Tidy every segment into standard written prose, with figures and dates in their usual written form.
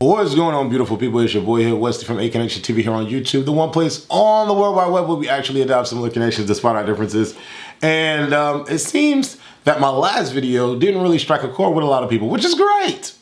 What is going on, beautiful people? It's your boy here, Westy from A Connection TV here on YouTube, the one place on the World Wide Web where we actually adopt similar connections despite our differences. And it seems that my last video didn't really strike a chord with a lot of people, which is great.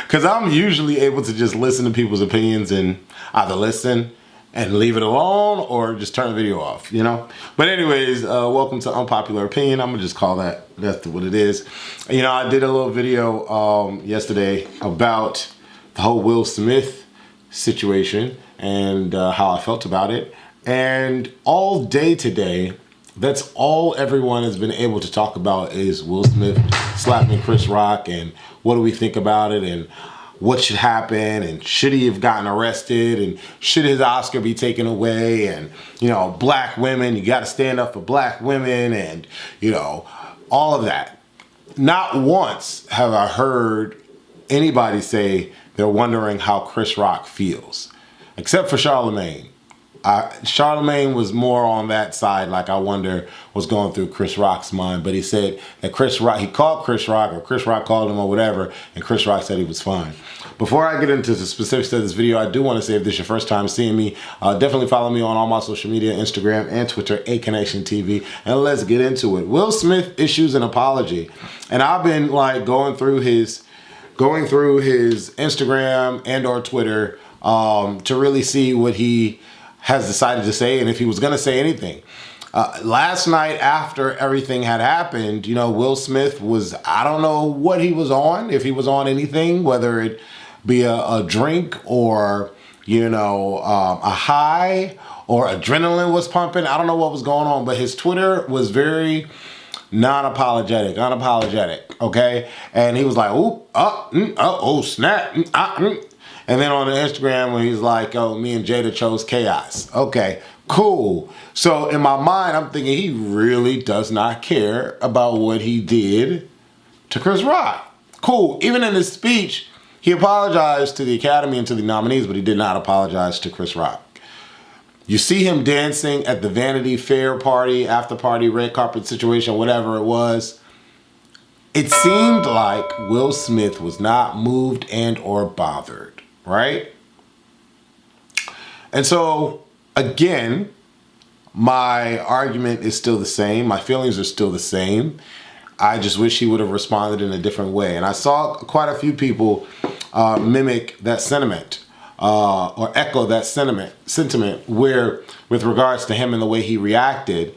Because I'm usually able to just listen to people's opinions and either listen and leave it alone or just turn the video off, you know? But anyways, welcome to Unpopular Opinion. I'm gonna just call that's what it is. You know, I did a little video yesterday about the whole Will Smith situation and how I felt about it. And all day today, that's all everyone has been able to talk about is Will Smith slapping Chris Rock and what do we think about it and what should happen and should he have gotten arrested and should his Oscar be taken away and, you know, black women, you got to stand up for black women and, you know, all of that. Not once have I heard anybody say they're wondering how Chris Rock feels, except for Charlemagne. Charlemagne was more on that side, like I wonder what's going through Chris Rock's mind. But he said that Chris Rock, he called Chris Rock, or Chris Rock called him or whatever, and Chris Rock said he was fine. Before I get into the specifics of this video, I do want to say if this is your first time seeing me, definitely follow me on all my social media, Instagram and Twitter, A Connection TV, and let's get into it. Will Smith issues an apology, and I've been like going through his Instagram and or Twitter to really see what he has decided to say and if he was going to say anything. Last night after everything had happened, you know, Will Smith was, I don't know what he was on, if he was on anything, whether it be a drink or, you know, a high or adrenaline was pumping. I don't know what was going on, but his Twitter was very unapologetic, okay? And he was like, ooh, oh, snap, And then on the Instagram when he's like, oh, me and Jada chose chaos. Okay, cool. So in my mind, I'm thinking he really does not care about what he did to Chris Rock. Cool. Even in his speech, he apologized to the Academy and to the nominees, but he did not apologize to Chris Rock. You see him dancing at the Vanity Fair party, after party, red carpet situation, whatever it was. It seemed like Will Smith was not moved and or bothered. Right? And so, again, my argument is still the same. My feelings are still the same. I just wish he would have responded in a different way. And I saw quite a few people mimic that sentiment or echo that sentiment where, with regards to him and the way he reacted,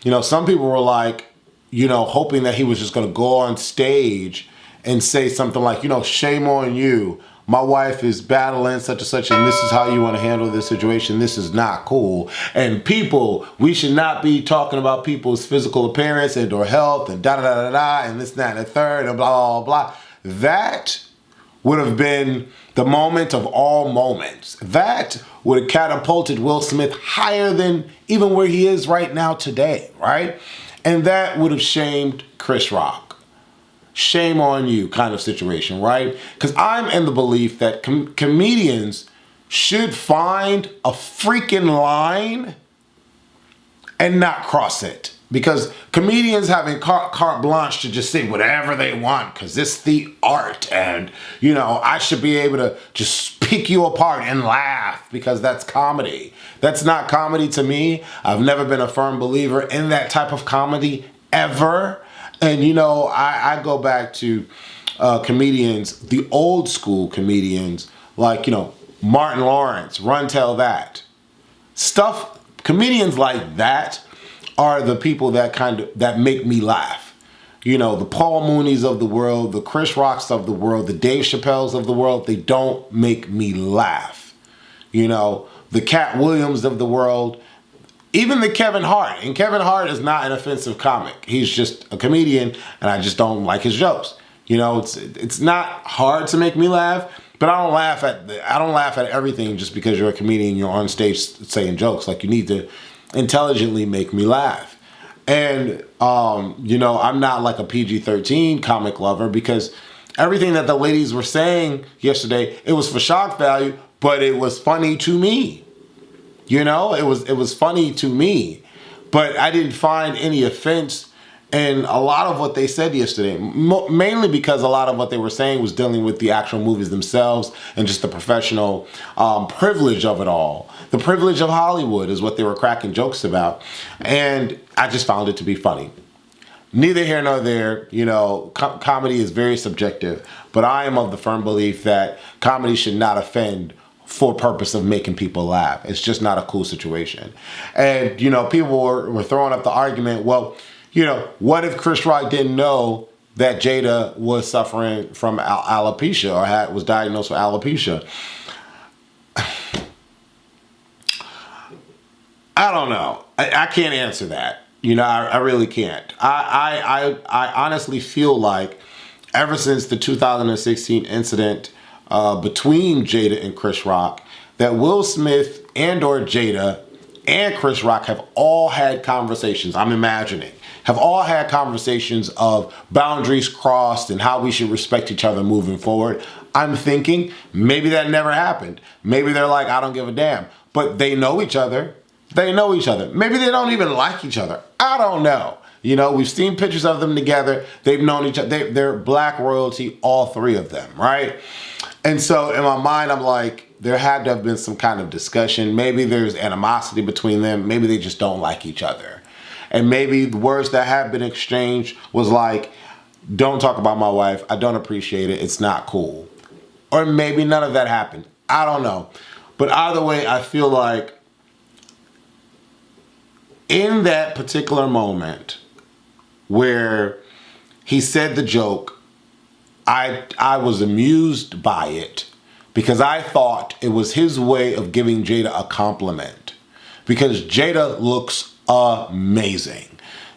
you know, some people were like, you know, hoping that he was just going to go on stage and say something like, you know, shame on you. My wife is battling such and such, and this is how you want to handle this situation. This is not cool. And people, we should not be talking about people's physical appearance and or health and da-da-da-da-da and this, that, and the third and blah, blah, blah. That would have been the moment of all moments. That would have catapulted Will Smith higher than even where he is right now today, right? And that would have shamed Chris Rock. Shame on you kind of situation, right? Because I'm in the belief that comedians should find a freaking line and not cross it. Because comedians having carte blanche to just say whatever they want because it's the art and, you know, I should be able to just pick you apart and laugh because that's comedy. That's not comedy to me. I've never been a firm believer in that type of comedy ever. And, you know, I go back to comedians, the old school comedians, like, you know, Martin Lawrence, Run Tell That. Comedians like that are the people that make me laugh. You know, the Paul Mooneys of the world, the Chris Rocks of the world, the Dave Chappelles of the world, they don't make me laugh. You know, the Cat Williams of the world, even the Kevin Hart. And Kevin Hart is not an offensive comic. He's just a comedian, and I just don't like his jokes. You know, it's not hard to make me laugh, but I don't laugh at everything just because you're a comedian, you're on stage saying jokes. Like, you need to intelligently make me laugh. And you know, I'm not like a PG-13 comic lover because everything that the ladies were saying yesterday, it was for shock value, but it was funny to me. You know, it was funny to me, but I didn't find any offense And a lot of what they said yesterday, mainly because a lot of what they were saying was dealing with the actual movies themselves and just the professional privilege of it all. The privilege of Hollywood is what they were cracking jokes about. And I just found it to be funny. Neither here nor there, comedy is very subjective, but I am of the firm belief that comedy should not offend for purpose of making people laugh. It's just not a cool situation. And, people were throwing up the argument, well, what if Chris Rock didn't know that Jada was suffering from alopecia or was diagnosed with alopecia? I don't know. I can't answer that. I really can't. I honestly feel like ever since the 2016 incident between Jada and Chris Rock, that Will Smith and or Jada and Chris Rock have all had conversations, I'm imagining, have all had conversations of boundaries crossed and how we should respect each other moving forward. I'm thinking maybe that never happened. Maybe they're like, I don't give a damn. But they know each other. They know each other. Maybe they don't even like each other. I don't know. We've seen pictures of them together. They've known each other. They're black royalty, all three of them, right? And so in my mind, I'm like, there had to have been some kind of discussion. Maybe there's animosity between them. Maybe they just don't like each other. And maybe the words that have been exchanged was like, don't talk about my wife. I don't appreciate it. It's not cool. Or maybe none of that happened. I don't know. But either way, I feel like in that particular moment where he said the joke, I was amused by it because I thought it was his way of giving Jada a compliment, because Jada looks amazing.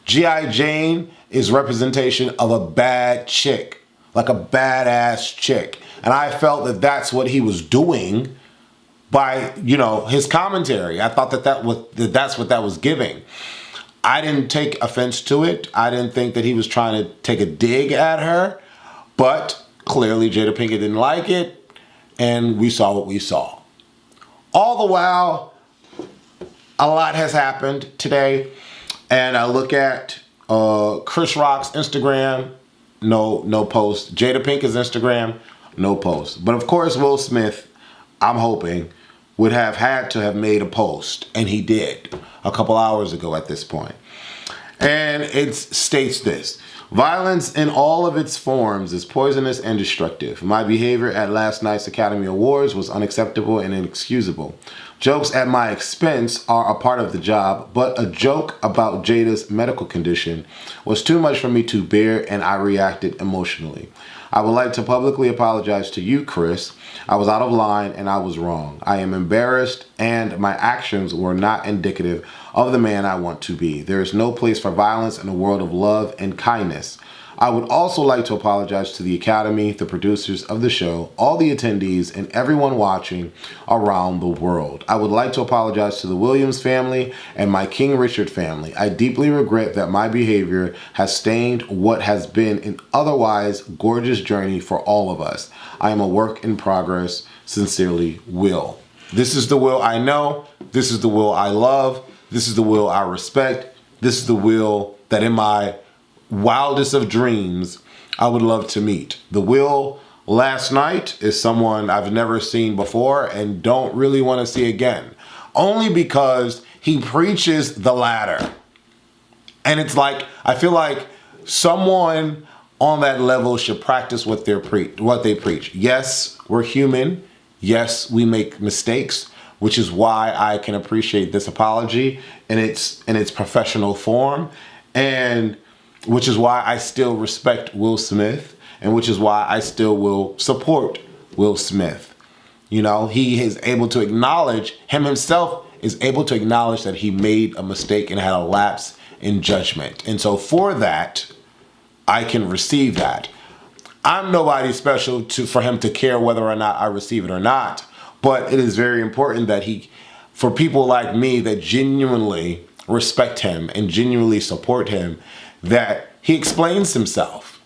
G.I. Jane is representation of a bad chick, like a badass chick. And I felt that that's what he was doing by, his commentary. I thought that's what that was giving. I didn't take offense to it. I didn't think that he was trying to take a dig at her. But clearly Jada Pinkett didn't like it, and we saw what we saw. All the while, a lot has happened today, and I look at Chris Rock's Instagram, no post. Jada Pinkett's Instagram, no post. But of course, Will Smith, I'm hoping, would have had to have made a post, and he did a couple hours ago at this point. And it states this: violence in all of its forms is poisonous and destructive. My behavior at last night's Academy Awards was unacceptable and inexcusable. Jokes at my expense are a part of the job, but a joke about Jada's medical condition was too much for me to bear, and I reacted emotionally. I would like to publicly apologize to you, Chris. I was out of line and I was wrong. I am embarrassed, and my actions were not indicative of the man I want to be. There is no place for violence in a world of love and kindness. I would also like to apologize to the Academy, the producers of the show, all the attendees, and everyone watching around the world. I would like to apologize to the Williams family and my King Richard family. I deeply regret that my behavior has stained what has been an otherwise gorgeous journey for all of us. I am a work in progress. Sincerely, Will. This is the Will I know. This is the Will I love. This is the Will I respect. This is the Will that in my wildest of dreams I would love to meet. The Will last night is someone I've never seen before and don't really want to see again. Only because he preaches the latter. And it's like, I feel like someone on that level should practice what they preach. Yes, we're human. Yes, we make mistakes, which is why I can appreciate this apology in its professional form, and which is why I still respect Will Smith, and which is why I still will support Will Smith. He is able to acknowledge, himself is able to acknowledge that he made a mistake and had a lapse in judgment. And so for that, I can receive that. I'm nobody special for him to care whether or not I receive it or not. But it is very important that for people like me that genuinely respect him and genuinely support him, that he explains himself,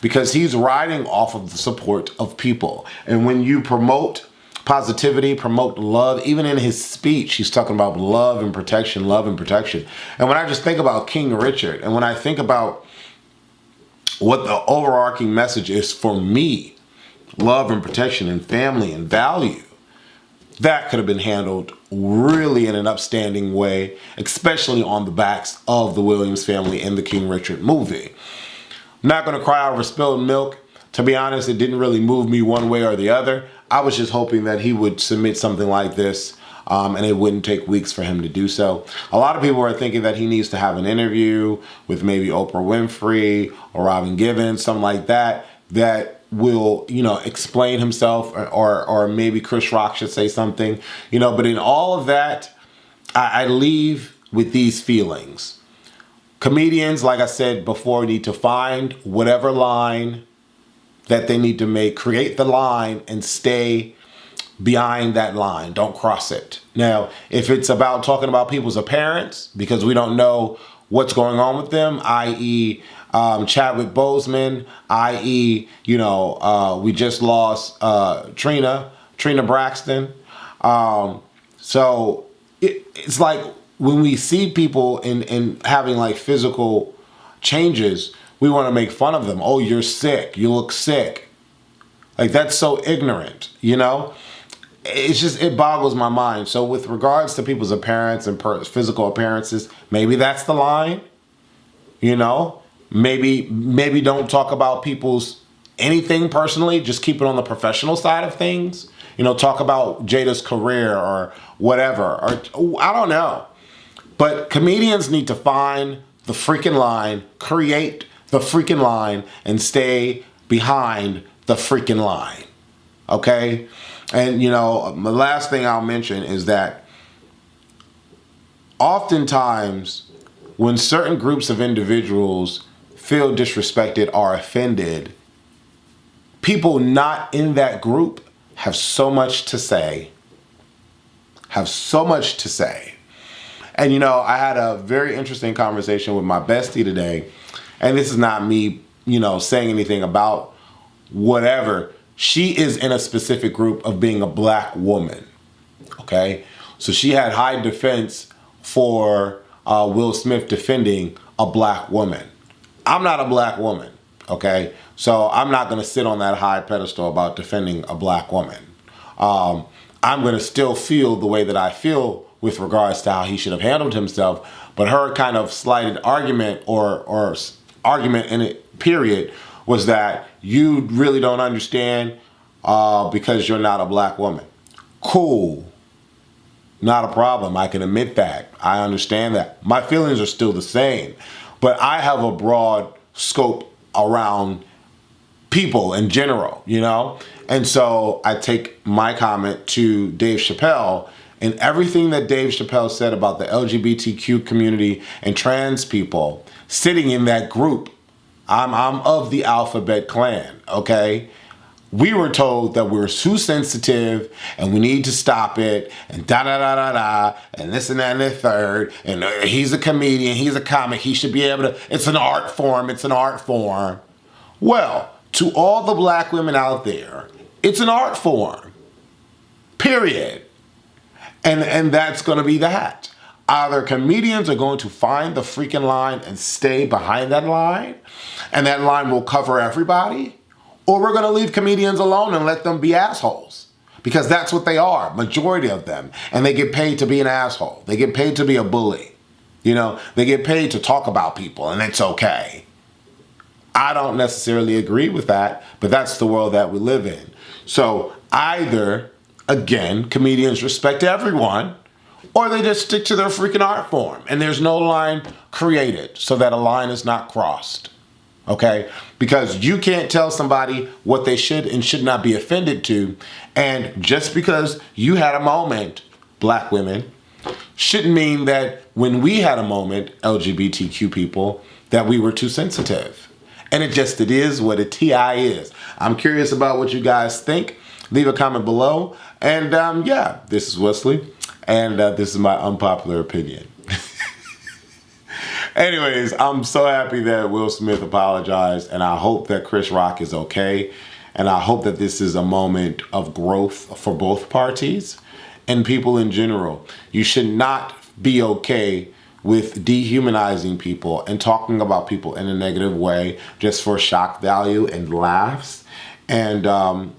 because he's riding off of the support of people. And when you promote positivity, promote love. Even in his speech, he's talking about love and protection, love and protection. And when I just think about King Richard, and when I think about what the overarching message is for me, love and protection and family and value, that could have been handled really in an upstanding way, especially on the backs of the Williams family in the King Richard movie. I'm not going to cry over spilled milk. To be honest, it didn't really move me one way or the other. I was just hoping that he would submit something like this, and it wouldn't take weeks for him to do so. A lot of people are thinking that he needs to have an interview with maybe Oprah Winfrey or Robin Givens, something like that, that will, explain himself, or maybe Chris Rock should say something, but in all of that, I leave with these feelings. Comedians, like I said before, need to find whatever line that they need to make, create the line and stay behind that line. Don't cross it. Now, if it's about talking about people's appearance, because we don't know what's going on with them, i.e., Chadwick Boseman, i.e., we just lost Trina Braxton. So it's like when we see people in having like physical changes, we want to make fun of them. Oh, you're sick. You look sick. Like, that's so ignorant, It boggles my mind. So with regards to people's appearance and physical appearances, maybe that's the line, Maybe don't talk about people's anything personally. Just keep it on the professional side of things. Talk about Jada's career or whatever. Or I don't know. But comedians need to find the freaking line, create the freaking line, and stay behind the freaking line. Okay? And, the last thing I'll mention is that oftentimes when certain groups of individuals feel disrespected or offended, people not in that group have so much to say. And, I had a very interesting conversation with my bestie today. And this is not me, saying anything about whatever. She is in a specific group of being a black woman. Okay? So she had high defense for Will Smith defending a black woman. I'm not a black woman. Okay? So I'm not going to sit on that high pedestal about defending a black woman. I'm going to still feel the way that I feel with regards to how he should have handled himself. But her kind of slighted argument or argument in it, period, was that you really don't understand because you're not a black woman. Cool. Not a problem. I can admit that. I understand that. My feelings are still the same. But I have a broad scope around people in general, And so I take my comment to Dave Chappelle, and everything that Dave Chappelle said about the LGBTQ community and trans people sitting in that group. I'm of the alphabet clan, okay? We were told that we're too sensitive and we need to stop it and da-da-da-da-da and this and that and the third. And he's a comedian, he's a comic, he should be able to, it's an art form. Well, to all the black women out there, it's an art form, period. And that's going to be that. Either comedians are going to find the freaking line and stay behind that line, and that line will cover everybody, or we're going to leave comedians alone and let them be assholes. Because that's what they are, majority of them. And they get paid to be an asshole. They get paid to be a bully. They get paid to talk about people, and it's okay. I don't necessarily agree with that, but that's the world that we live in. So either, again, comedians respect everyone, or they just stick to their freaking art form. And there's no line created so that a line is not crossed. Okay? Because you can't tell somebody what they should and should not be offended to. And just because you had a moment, black women, shouldn't mean that when we had a moment, LGBTQ people, that we were too sensitive. And it is what a TI is. I'm curious about what you guys think. Leave a comment below. And this is Wesley. And this is my unpopular opinion. Anyways, I'm so happy that Will Smith apologized. And I hope that Chris Rock is okay. And I hope that this is a moment of growth for both parties and people in general. You should not be okay with dehumanizing people and talking about people in a negative way just for shock value and laughs. And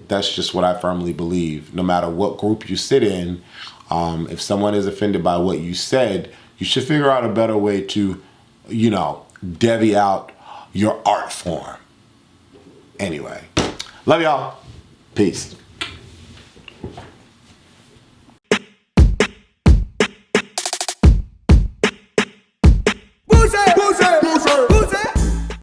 that's just what I firmly believe. No matter what group you sit in, if someone is offended by what you said, you should figure out a better way to, divvy out your art form. Anyway, love y'all. Peace.